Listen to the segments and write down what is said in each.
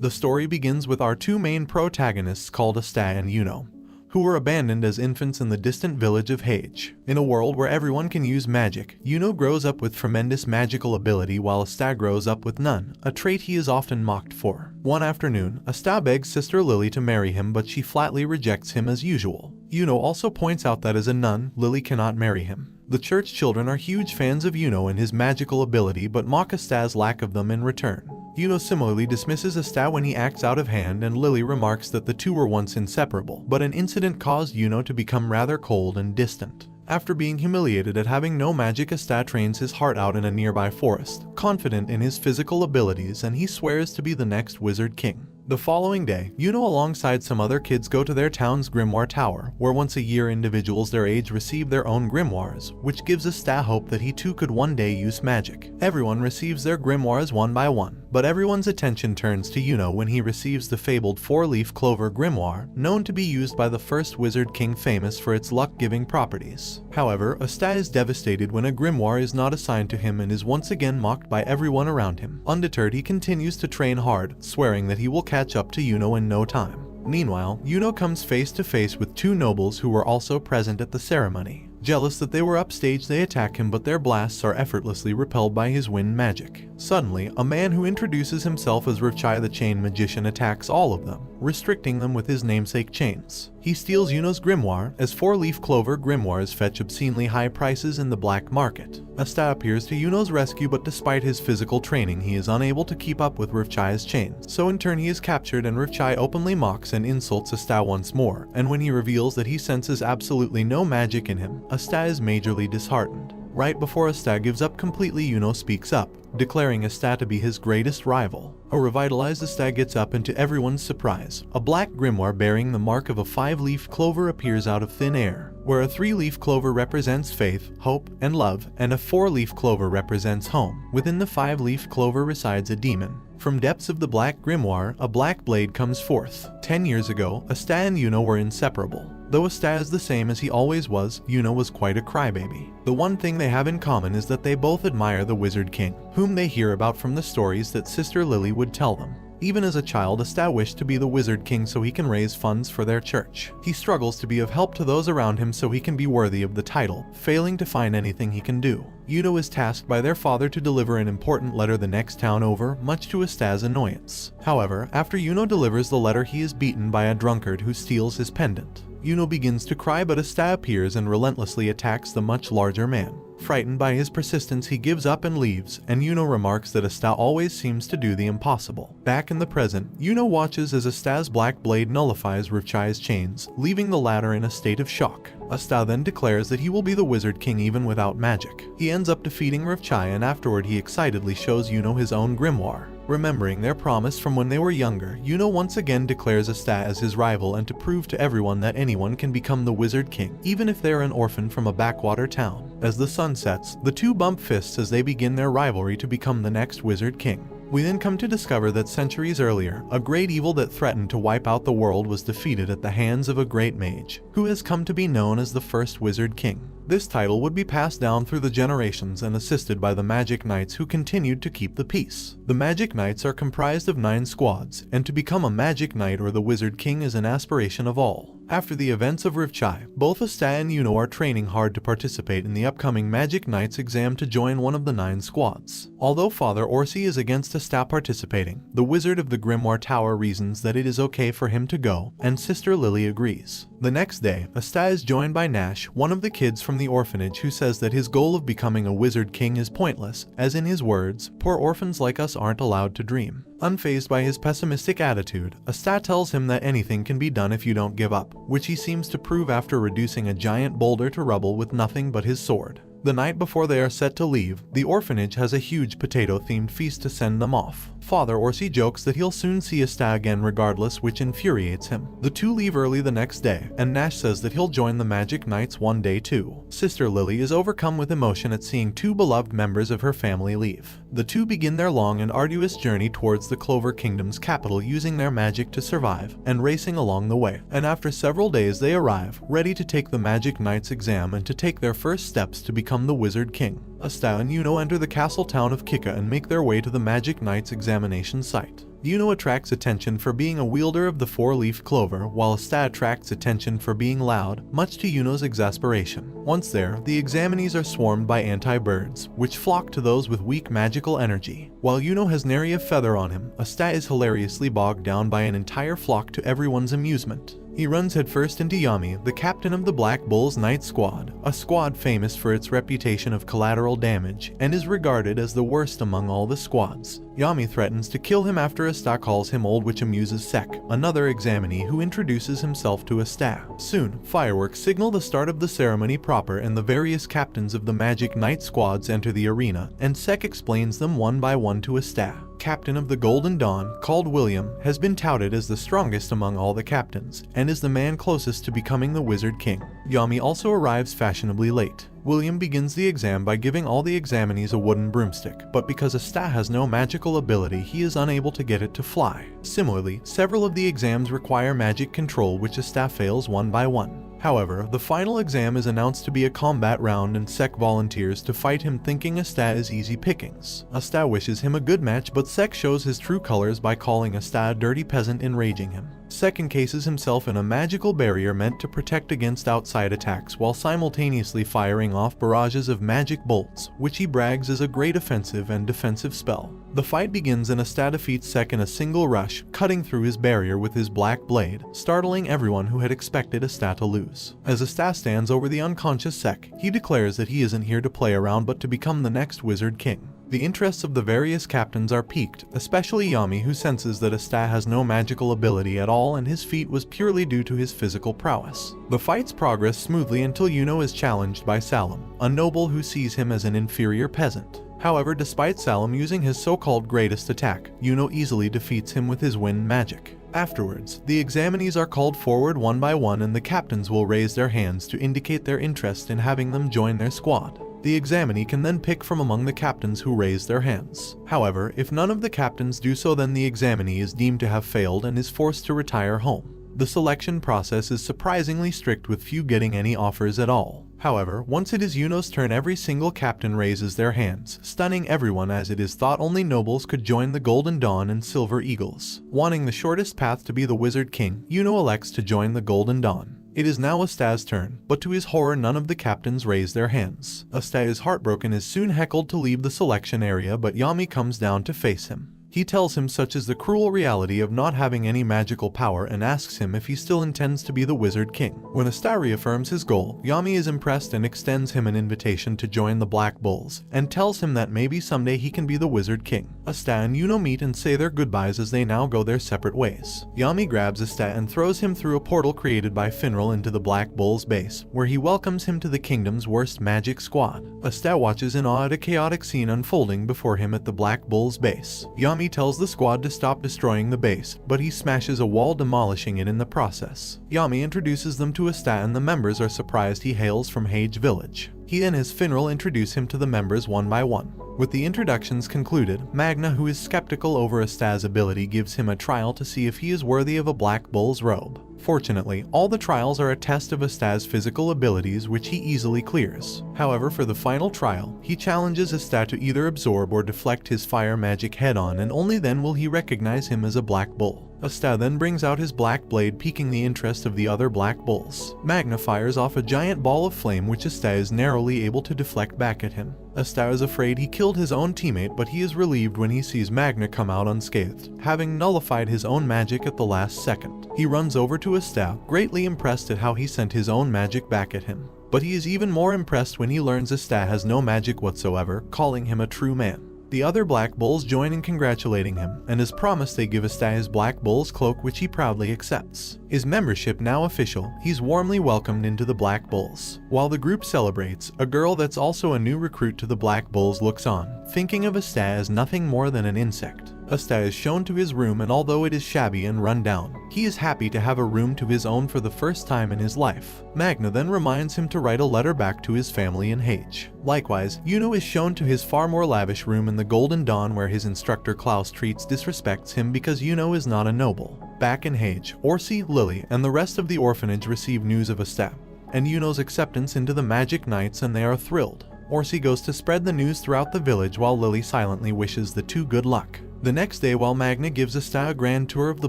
The story begins with our two main protagonists called Asta and Yuno, who were abandoned as infants in the distant village of Hage. In a world where everyone can use magic, Yuno grows up with tremendous magical ability while Asta grows up with none, a trait he is often mocked for. One afternoon, Asta begs sister Lily to marry him, but she flatly rejects him as usual. Yuno also points out that as a nun, Lily cannot marry him. The church children are huge fans of Yuno and his magical ability but mock Asta's lack of them in return. Yuno similarly dismisses Asta when he acts out of hand, and Lily remarks that the two were once inseparable, but an incident caused Yuno to become rather cold and distant. After being humiliated at having no magic, Asta trains his heart out in a nearby forest, confident in his physical abilities, and he swears to be the next Wizard King. The following day, Yuno alongside some other kids go to their town's grimoire tower, where once a year individuals their age receive their own grimoires, which gives Asta hope that he too could one day use magic. Everyone receives their grimoires one by one, but everyone's attention turns to Yuno when he receives the fabled four-leaf clover grimoire, known to be used by the first Wizard King, famous for its luck-giving properties. However, Asta is devastated when a grimoire is not assigned to him and is once again mocked by everyone around him. Undeterred, he continues to train hard, swearing that he will catch up to Yuno in no time. Meanwhile, Yuno comes face to face with two nobles who were also present at the ceremony. Jealous that they were upstage, they attack him, but their blasts are effortlessly repelled by his wind magic. Suddenly, a man who introduces himself as Rivchai the Chain Magician attacks all of them, restricting them with his namesake chains. He steals Yuno's grimoire, as four-leaf clover grimoires fetch obscenely high prices in the black market. Asta appears to Yuno's rescue, but despite his physical training, he is unable to keep up with Rivchai's chains. So in turn he is captured, and Rivchai openly mocks and insults Asta once more, and when he reveals that he senses absolutely no magic in him, Asta is majorly disheartened. Right before Asta gives up completely, Yuno speaks up, declaring Asta to be his greatest rival. A revitalized Asta gets up, and to everyone's surprise, a black grimoire bearing the mark of a five-leaf clover appears out of thin air. Where a three-leaf clover represents faith, hope, and love, and a four-leaf clover represents home, within the five-leaf clover resides a demon. From depths of the black grimoire, a black blade comes forth. 10 years ago, Asta and Yuno were inseparable. Though Asta is the same as he always was, Yuno was quite a crybaby. The one thing they have in common is that they both admire the Wizard King, whom they hear about from the stories that Sister Lily would tell them. Even as a child, Asta wished to be the Wizard King so he can raise funds for their church. He struggles to be of help to those around him so he can be worthy of the title, failing to find anything he can do. Yuno is tasked by their father to deliver an important letter the next town over, much to Asta's annoyance. However, after Yuno delivers the letter, he is beaten by a drunkard who steals his pendant. Yuno begins to cry, but Asta appears and relentlessly attacks the much larger man. Frightened by his persistence, he gives up and leaves, and Yuno remarks that Asta always seems to do the impossible. Back in the present, Yuno watches as Asta's black blade nullifies Rivchai's chains, leaving the latter in a state of shock. Asta then declares that he will be the Wizard King even without magic. He ends up defeating Rivchai, and afterward he excitedly shows Yuno his own grimoire. Remembering their promise from when they were younger, Yuno once again declares Asta as his rival, and to prove to everyone that anyone can become the Wizard King, even if they're an orphan from a backwater town. As the sun sets, the two bump fists as they begin their rivalry to become the next Wizard King. We then come to discover that centuries earlier, a great evil that threatened to wipe out the world was defeated at the hands of a great mage, who has come to be known as the first Wizard King. This title would be passed down through the generations and assisted by the Magic Knights, who continued to keep the peace. The Magic Knights are comprised of 9 squads, and to become a Magic Knight or the Wizard King is an aspiration of all. After the events of Rivchai, both Asta and Yuno are training hard to participate in the upcoming Magic Knights exam to join one of the 9 squads. Although Father Orsi is against Asta participating, the Wizard of the Grimoire Tower reasons that it is okay for him to go, and Sister Lily agrees. The next day, Asta is joined by Nash, one of the kids from the orphanage, who says that his goal of becoming a Wizard King is pointless, as in his words, "Poor orphans like us aren't allowed to dream." Unfazed by his pessimistic attitude, Asta tells him that anything can be done if you don't give up, which he seems to prove after reducing a giant boulder to rubble with nothing but his sword. The night before they are set to leave, the orphanage has a huge potato-themed feast to send them off. Father Orsi jokes that he'll soon see Asta again regardless, which infuriates him. The two leave early the next day, and Nash says that he'll join the Magic Knights one day too. Sister Lily is overcome with emotion at seeing 2 beloved members of her family leave. The two begin their long and arduous journey towards the Clover Kingdom's capital, using their magic to survive, and racing along the way. And after several days they arrive, ready to take the Magic Knights exam and to take their first steps to become the Wizard King. Asta and Yuno enter the castle town of Kika and make their way to the Magic Knights examination site. Yuno attracts attention for being a wielder of the four-leaf clover, while Asta attracts attention for being loud, much to Yuno's exasperation. Once there, the examinees are swarmed by anti-birds, which flock to those with weak magical energy. While Yuno has nary a feather on him, Asta is hilariously bogged down by an entire flock to everyone's amusement. He runs headfirst into Yami, the captain of the Black Bull's Night Squad, a squad famous for its reputation of collateral damage, and is regarded as the worst among all the squads. Yami threatens to kill him after Asta calls him old, which amuses Sek, another examinee who introduces himself to Asta. Soon, fireworks signal the start of the ceremony proper, and the various captains of the Magic Night Squads enter the arena, and Sek explains them one by one to Asta. Captain of the Golden Dawn, called William, has been touted as the strongest among all the captains, and is the man closest to becoming the Wizard King. Yami also arrives fashionably late. William begins the exam by giving all the examinees a wooden broomstick, but because Asta has no magical ability, he is unable to get it to fly. Similarly, several of the exams require magic control, which Asta fails one by one. However, the final exam is announced to be a combat round, and Sek volunteers to fight him, thinking Asta is easy pickings. Asta wishes him a good match, but Sek shows his true colors by calling Asta a dirty peasant, enraging him. Sek encases himself in a magical barrier meant to protect against outside attacks, while simultaneously firing off barrages of magic bolts, which he brags is a great offensive and defensive spell. The fight begins and Asta defeats Sek in a single rush, cutting through his barrier with his black blade, startling everyone who had expected Asta to lose. As Asta stands over the unconscious Sek, he declares that he isn't here to play around but to become the next Wizard King. The interests of the various captains are piqued, especially Yami, who senses that Asta has no magical ability at all and his feat was purely due to his physical prowess. The fights progress smoothly until Yuno is challenged by Salim, a noble who sees him as an inferior peasant. However, despite Salim using his so-called greatest attack, Yuno easily defeats him with his wind magic. Afterwards, the examinees are called forward one by one, and the captains will raise their hands to indicate their interest in having them join their squad. The examinee can then pick from among the captains who raise their hands. However, if none of the captains do so, then the examinee is deemed to have failed and is forced to retire home. The selection process is surprisingly strict, with few getting any offers at all. However, once it is Yuno's turn, every single captain raises their hands, stunning everyone, as it is thought only nobles could join the Golden Dawn and Silver Eagles. Wanting the shortest path to be the Wizard King, Yuno elects to join the Golden Dawn. It is now Asta's turn, but to his horror none of the captains raise their hands. Asta is heartbroken, is soon heckled to leave the selection area, but Yami comes down to face him. He tells him such is the cruel reality of not having any magical power and asks him if he still intends to be the Wizard King. When Asta reaffirms his goal, Yami is impressed and extends him an invitation to join the Black Bulls, and tells him that maybe someday he can be the Wizard King. Asta and Yuno meet and say their goodbyes as they now go their separate ways. Yami grabs Asta and throws him through a portal created by Finral into the Black Bull's base, where he welcomes him to the kingdom's worst magic squad. Asta watches in awe at a chaotic scene unfolding before him at the Black Bull's base. Yami tells the squad to stop destroying the base, but he smashes a wall, demolishing it in the process. Yami introduces them to Asta, and the members are surprised he hails from Hage Village. He and his Finral introduce him to the members one by one. With the introductions concluded, Magna, who is skeptical over Asta's ability, gives him a trial to see if he is worthy of a Black Bull's robe. Fortunately, all the trials are a test of Asta's physical abilities, which he easily clears. However, for the final trial, he challenges Asta to either absorb or deflect his fire magic head-on, and only then will he recognize him as a Black Bull. Asta then brings out his black blade, piquing the interest of the other Black Bulls. Magna fires off a giant ball of flame, which Asta is narrowly able to deflect back at him. Asta is afraid he killed his own teammate, but he is relieved when he sees Magna come out unscathed, having nullified his own magic at the last second. He runs over to Asta, greatly impressed at how he sent his own magic back at him. But he is even more impressed when he learns Asta has no magic whatsoever, calling him a true man. The other Black Bulls join in congratulating him, and as promised they give Asta his Black Bull's cloak, which he proudly accepts. His membership now official, he's warmly welcomed into the Black Bulls. While the group celebrates, a girl that's also a new recruit to the Black Bulls looks on, thinking of Asta as nothing more than an insect. Asta is shown to his room, and although it is shabby and run down, he is happy to have a room to his own for the first time in his life. Magna then reminds him to write a letter back to his family in Hage. Likewise, Yuno is shown to his far more lavish room in the Golden Dawn, where his instructor Klaus disrespects him because Yuno is not a noble. Back in Hage, Orsi, Lily, and the rest of the orphanage receive news of Asta and Yuno's acceptance into the Magic Knights, and they are thrilled. Orsi goes to spread the news throughout the village, while Lily silently wishes the two good luck. The next day, while Magna gives Asta a grand tour of the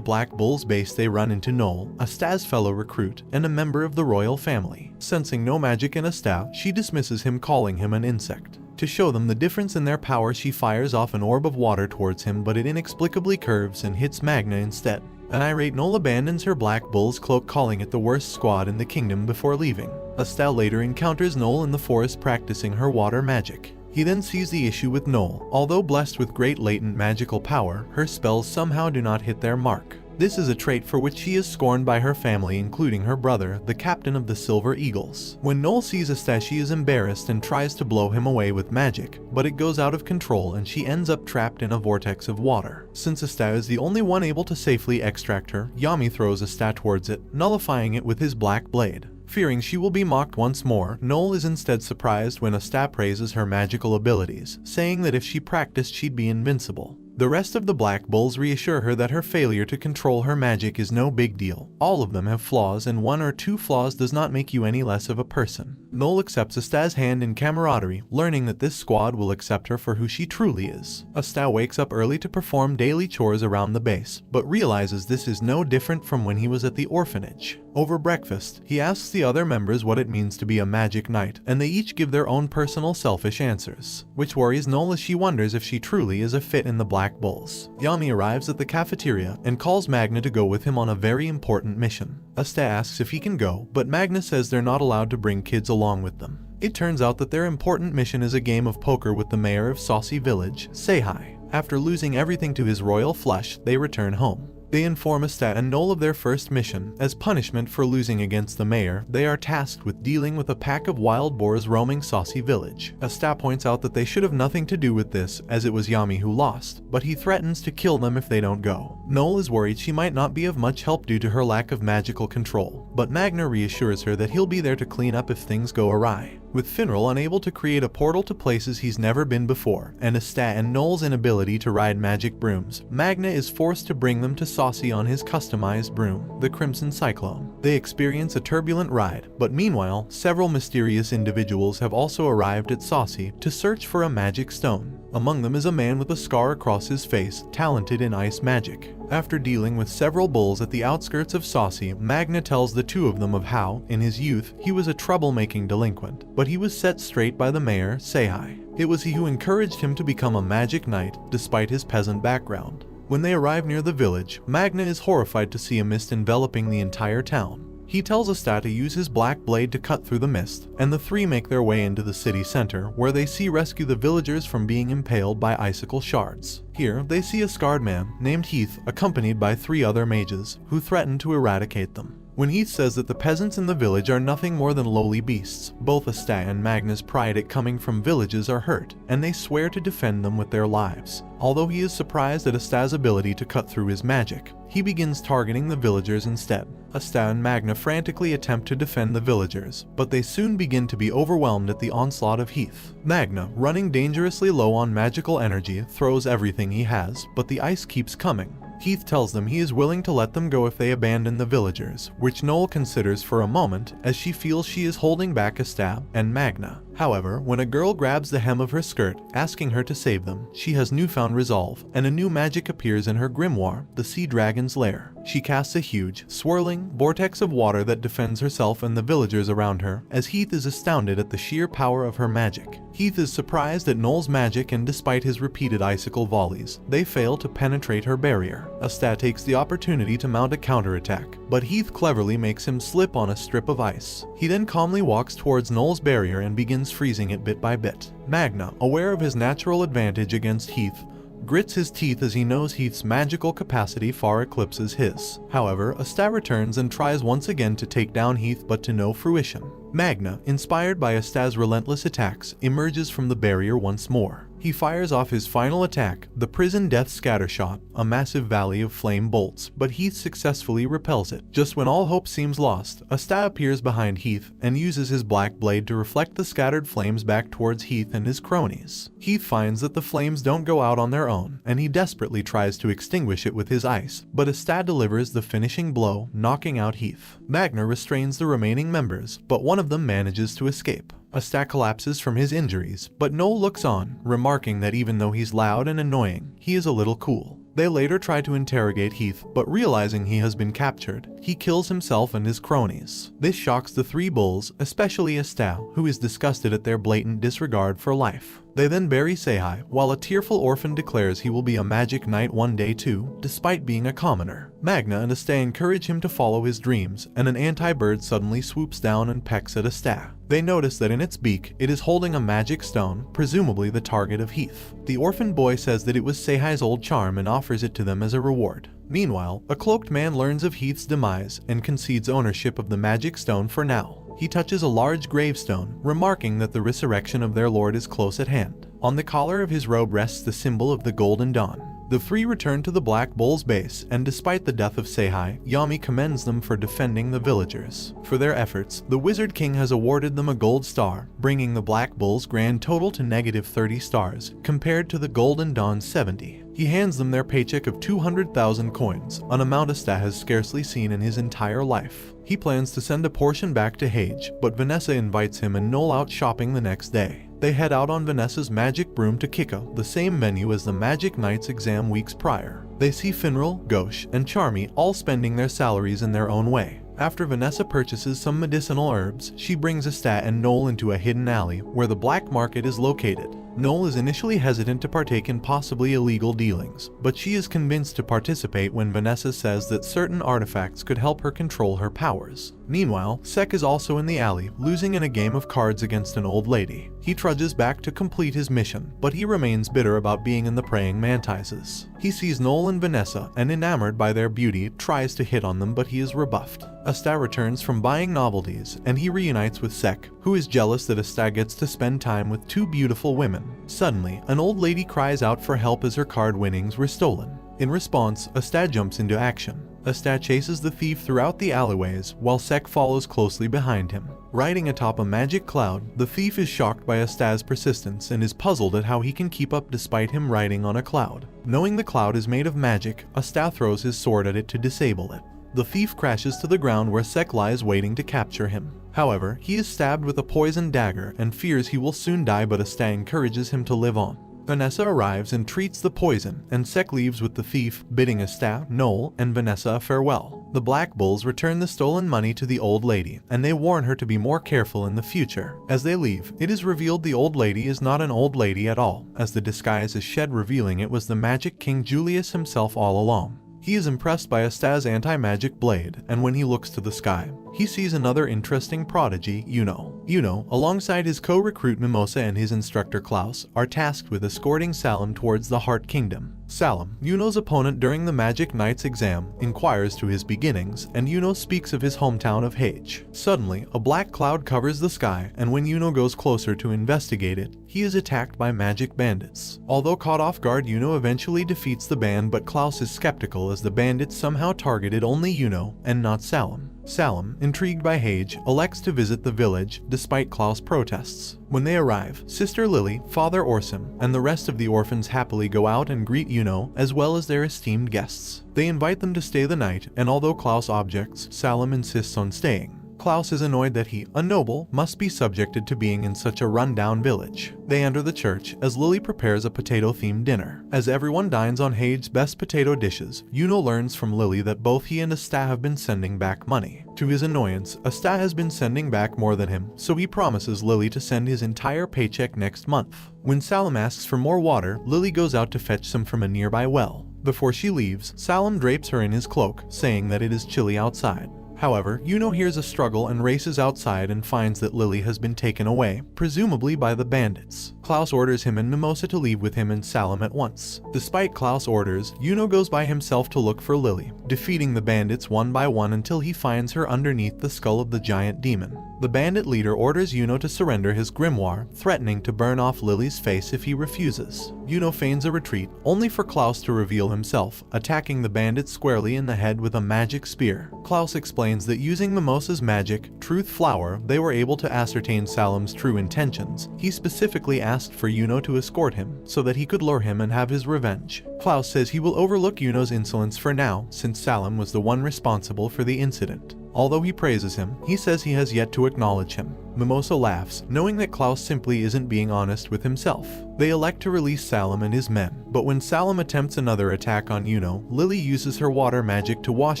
Black Bull's base, they run into Noel, Asta's fellow recruit, and a member of the royal family. Sensing no magic in Asta, she dismisses him, calling him an insect. To show them the difference in their power, she fires off an orb of water towards him, but it inexplicably curves and hits Magna instead. An irate Noel abandons her Black Bull's cloak, calling it the worst squad in the kingdom, before leaving. Asta later encounters Noel in the forest practicing her water magic. He then sees the issue with Noel. Although blessed with great latent magical power, her spells somehow do not hit their mark. This is a trait for which she is scorned by her family, including her brother, the captain of the Silver Eagles. When Noel sees Asta, she is embarrassed and tries to blow him away with magic, but it goes out of control and she ends up trapped in a vortex of water. Since Asta is the only one able to safely extract her, Yami throws Asta towards it, nullifying it with his black blade. Fearing she will be mocked once more, Noel is instead surprised when Asta praises her magical abilities, saying that if she practiced she'd be invincible. The rest of the Black Bulls reassure her that her failure to control her magic is no big deal. All of them have flaws, and 1 or 2 flaws does not make you any less of a person. Noel accepts Asta's hand in camaraderie, learning that this squad will accept her for who she truly is. Asta wakes up early to perform daily chores around the base, but realizes this is no different from when he was at the orphanage. Over breakfast, he asks the other members what it means to be a magic knight, and they each give their own personal selfish answers, which worries Noel as she wonders if she truly is a fit in the Black Bulls. Yami arrives at the cafeteria and calls Magna to go with him on a very important mission. Asta asks if he can go, but Magna says they're not allowed to bring kids along with them. It turns out that their important mission is a game of poker with the mayor of Saucy Village, Seihai. After losing everything to his royal flush, they return home. They inform Asta and Noel of their first mission. As punishment for losing against the mayor, they are tasked with dealing with a pack of wild boars roaming Saucy Village. Asta points out that they should have nothing to do with this, as it was Yami who lost, but he threatens to kill them if they don't go. Noel is worried she might not be of much help due to her lack of magical control, but Magna reassures her that he'll be there to clean up if things go awry. With Finral unable to create a portal to places he's never been before, and Asta and Noel's inability to ride magic brooms, Magna is forced to bring them to Saucy on his customized broom, the Crimson Cyclone. They experience a turbulent ride, but meanwhile, several mysterious individuals have also arrived at Saucy to search for a magic stone. Among them is a man with a scar across his face, talented in ice magic. After dealing with several bulls at the outskirts of Saucy, Magna tells the 2 of them of how, in his youth, he was a troublemaking delinquent, but he was set straight by the mayor, Seihai. It was he who encouraged him to become a magic knight, despite his peasant background. When they arrive near the village, Magna is horrified to see a mist enveloping the entire town. He tells Asta to use his black blade to cut through the mist, and the 3 make their way into the city center, where they rescue the villagers from being impaled by icicle shards. Here, they see a scarred man named Heath, accompanied by 3 other mages, who threaten to eradicate them. When Heath says that the peasants in the village are nothing more than lowly beasts, both Asta and Magna's pride at coming from villages are hurt, and they swear to defend them with their lives. Although he is surprised at Asta's ability to cut through his magic, he begins targeting the villagers instead. Asta and Magna frantically attempt to defend the villagers, but they soon begin to be overwhelmed at the onslaught of Heath. Magna, running dangerously low on magical energy, throws everything he has, but the ice keeps coming. Heath tells them he is willing to let them go if they abandon the villagers, which Noel considers for a moment, as she feels she is holding back Asta and Magna. However, when a girl grabs the hem of her skirt, asking her to save them, she has newfound resolve, and a new magic appears in her grimoire, the Sea Dragon's Lair. She casts a huge, swirling vortex of water that defends herself and the villagers around her, as Heath is astounded at the sheer power of her magic. Heath is surprised at Noel's magic, and despite his repeated icicle volleys, they fail to penetrate her barrier. Asta takes the opportunity to mount a counterattack, but Heath cleverly makes him slip on a strip of ice. He then calmly walks towards Noel's barrier and begins freezing it bit by bit. Magna, aware of his natural advantage against Heath, grits his teeth as he knows Heath's magical capacity far eclipses his. However, Asta returns and tries once again to take down Heath, but to no fruition. Magna, inspired by Asta's relentless attacks, emerges from the barrier once more. He fires off his final attack, the Prison Death Scattershot, a massive volley of flame bolts, but Heath successfully repels it. Just when all hope seems lost, Asta appears behind Heath and uses his black blade to reflect the scattered flames back towards Heath and his cronies. Heath finds that the flames don't go out on their own, and he desperately tries to extinguish it with his ice, but Asta delivers the finishing blow, knocking out Heath. Magna restrains the remaining members, but one of them manages to escape. Asta collapses from his injuries, but Noel looks on, remarking that even though he's loud and annoying, he is a little cool. They later try to interrogate Heath, but realizing he has been captured, he kills himself and his cronies. This shocks the three bulls, especially Asta, who is disgusted at their blatant disregard for life. They then bury Seihai, while a tearful orphan declares he will be a magic knight one day too, despite being a commoner. Magna and Asta encourage him to follow his dreams, and an anti-bird suddenly swoops down and pecks at Asta. They notice that in its beak, it is holding a magic stone, presumably the target of Heath. The orphan boy says that it was Seihai's old charm and offers it to them as a reward. Meanwhile, a cloaked man learns of Heath's demise and concedes ownership of the magic stone for now. He touches a large gravestone, remarking that the resurrection of their lord is close at hand. On the collar of his robe rests the symbol of the Golden Dawn. The three return to the Black Bull's base, and despite the death of Seihai, Yami commends them for defending the villagers. For their efforts, the Wizard King has awarded them a gold star, bringing the Black Bull's grand total to -30 stars, compared to the Golden Dawn's 70. He hands them their paycheck of 200,000 coins, an amount Asta has scarcely seen in his entire life. He plans to send a portion back to Hage, but Vanessa invites him and Noel out shopping the next day. They head out on Vanessa's magic broom to Kika, the same venue as the Magic Knights exam weeks prior. They see Finral, Gauche, and Charmy all spending their salaries in their own way. After Vanessa purchases some medicinal herbs, she brings Asta and Noel into a hidden alley where the black market is located. Noel is initially hesitant to partake in possibly illegal dealings, but she is convinced to participate when Vanessa says that certain artifacts could help her control her powers. Meanwhile, Sek is also in the alley, losing in a game of cards against an old lady. He trudges back to complete his mission, but he remains bitter about being in the praying mantises. He sees Noel and Vanessa, and enamored by their beauty, tries to hit on them, but he is rebuffed. Asta returns from buying novelties, and he reunites with Sek, who is jealous that Asta gets to spend time with two beautiful women. Suddenly, an old lady cries out for help as her card winnings were stolen. In response, Asta jumps into action. Asta chases the thief throughout the alleyways, while Sek follows closely behind him. Riding atop a magic cloud, the thief is shocked by Asta's persistence and is puzzled at how he can keep up despite him riding on a cloud. Knowing the cloud is made of magic, Asta throws his sword at it to disable it. The thief crashes to the ground where Sek lies waiting to capture him. However, he is stabbed with a poisoned dagger and fears he will soon die, but Asta encourages him to live on. Vanessa arrives and treats the poison, and Sek leaves with the thief, bidding Asta, Noel, and Vanessa farewell. The Black Bulls return the stolen money to the old lady, and they warn her to be more careful in the future. As they leave, it is revealed the old lady is not an old lady at all, as the disguise is shed, revealing it was the Magic King Julius himself all along. He is impressed by Asta's anti-magic blade, and when he looks to the sky, he sees another interesting prodigy, Yuno. Yuno, alongside his co-recruit Mimosa and his instructor Klaus, are tasked with escorting Salim towards the Heart Kingdom. Salim, Yuno's opponent during the Magic Knight's exam, inquires to his beginnings, and Yuno speaks of his hometown of Hage. Suddenly, a black cloud covers the sky, and when Yuno goes closer to investigate it, he is attacked by magic bandits. Although caught off guard, Yuno eventually defeats the band, but Klaus is skeptical as the bandits somehow targeted only Yuno and not Salim. Salim, intrigued by Hage, elects to visit the village despite Klaus' protests. When they arrive, Sister Lily, Father Orsim, and the rest of the orphans happily go out and greet Yuno as well as their esteemed guests. They invite them to stay the night, and although Klaus objects, Salim insists on staying. Klaus is annoyed that he, a noble, must be subjected to being in such a run-down village. They enter the church as Lily prepares a potato-themed dinner. As everyone dines on Hage's best potato dishes, Yuno learns from Lily that both he and Asta have been sending back money. To his annoyance, Asta has been sending back more than him, so he promises Lily to send his entire paycheck next month. When Salim asks for more water, Lily goes out to fetch some from a nearby well. Before she leaves, Salim drapes her in his cloak, saying that it is chilly outside. However, Yuno hears a struggle and races outside and finds that Lily has been taken away, presumably by the bandits. Klaus orders him and Mimosa to leave with him and Salim at once. Despite Klaus' orders, Yuno goes by himself to look for Lily, defeating the bandits one by one until he finds her underneath the skull of the giant demon. The bandit leader orders Yuno to surrender his grimoire, threatening to burn off Lily's face if he refuses. Yuno feigns a retreat, only for Klaus to reveal himself, attacking the bandit squarely in the head with a magic spear. Klaus explains that using Mimosa's magic, Truth Flower, they were able to ascertain Salim's true intentions. He specifically asked for Yuno to escort him, so that he could lure him and have his revenge. Klaus says he will overlook Yuno's insolence for now, since Salim was the one responsible for the incident. Although he praises him, he says he has yet to acknowledge him. Mimosa laughs, knowing that Klaus simply isn't being honest with himself. They elect to release Salem and his men, but when Salem attempts another attack on Yuno, Lily uses her water magic to wash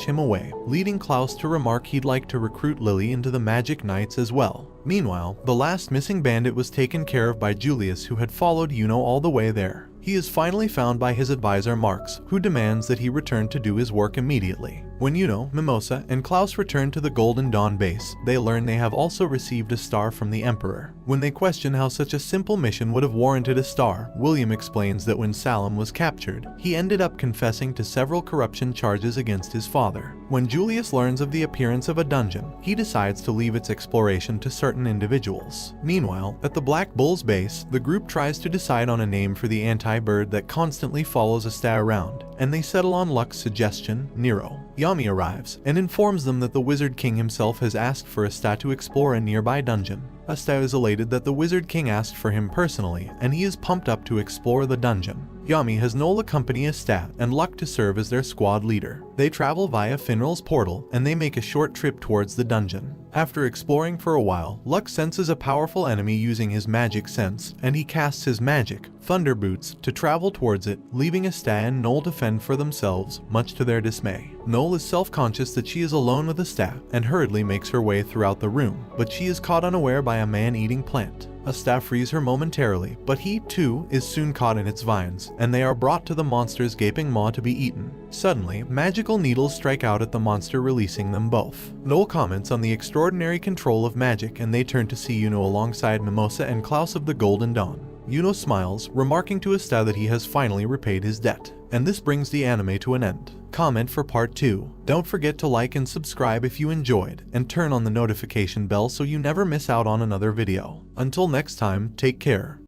him away, leading Klaus to remark he'd like to recruit Lily into the Magic Knights as well. Meanwhile, the last missing bandit was taken care of by Julius, who had followed Yuno all the way there. He is finally found by his advisor Marx, who demands that he return to do his work immediately. When Yuno, Mimosa, and Klaus return to the Golden Dawn base, they learn they have also received a star from the Emperor. When they question how such a simple mission would have warranted a star, William explains that when Salem was captured, he ended up confessing to several corruption charges against his father. When Julius learns of the appearance of a dungeon, he decides to leave its exploration to certain individuals. Meanwhile, at the Black Bull's base, the group tries to decide on a name for the anti-bird that constantly follows Asta around, and they settle on Luck's suggestion, Nero. Yami arrives and informs them that the Wizard King himself has asked for Asta to explore a nearby dungeon. Asta is elated that the Wizard King asked for him personally, and he is pumped up to explore the dungeon. Yami has Noel accompany Asta and Luck to serve as their squad leader. They travel via Finral's portal, and they make a short trip towards the dungeon. After exploring for a while, Luck senses a powerful enemy using his magic sense, and he casts his magic, Thunder Boots, to travel towards it, leaving Asta and Noel to fend for themselves, much to their dismay. Noel is self-conscious that she is alone with Asta, and hurriedly makes her way throughout the room, but she is caught unaware by a man-eating plant. Asta frees her momentarily, but he, too, is soon caught in its vines, and they are brought to the monster's gaping maw to be eaten. Suddenly, magical needles strike out at the monster, releasing them both. Noel comments on the extraordinary control of magic, and they turn to see Yuno alongside Mimosa and Klaus of the Golden Dawn. Yuno smiles, remarking to Asta that he has finally repaid his debt. And this brings the anime to an end. Comment for part 2. Don't forget to like and subscribe if you enjoyed, and turn on the notification bell so you never miss out on another video. Until next time, take care.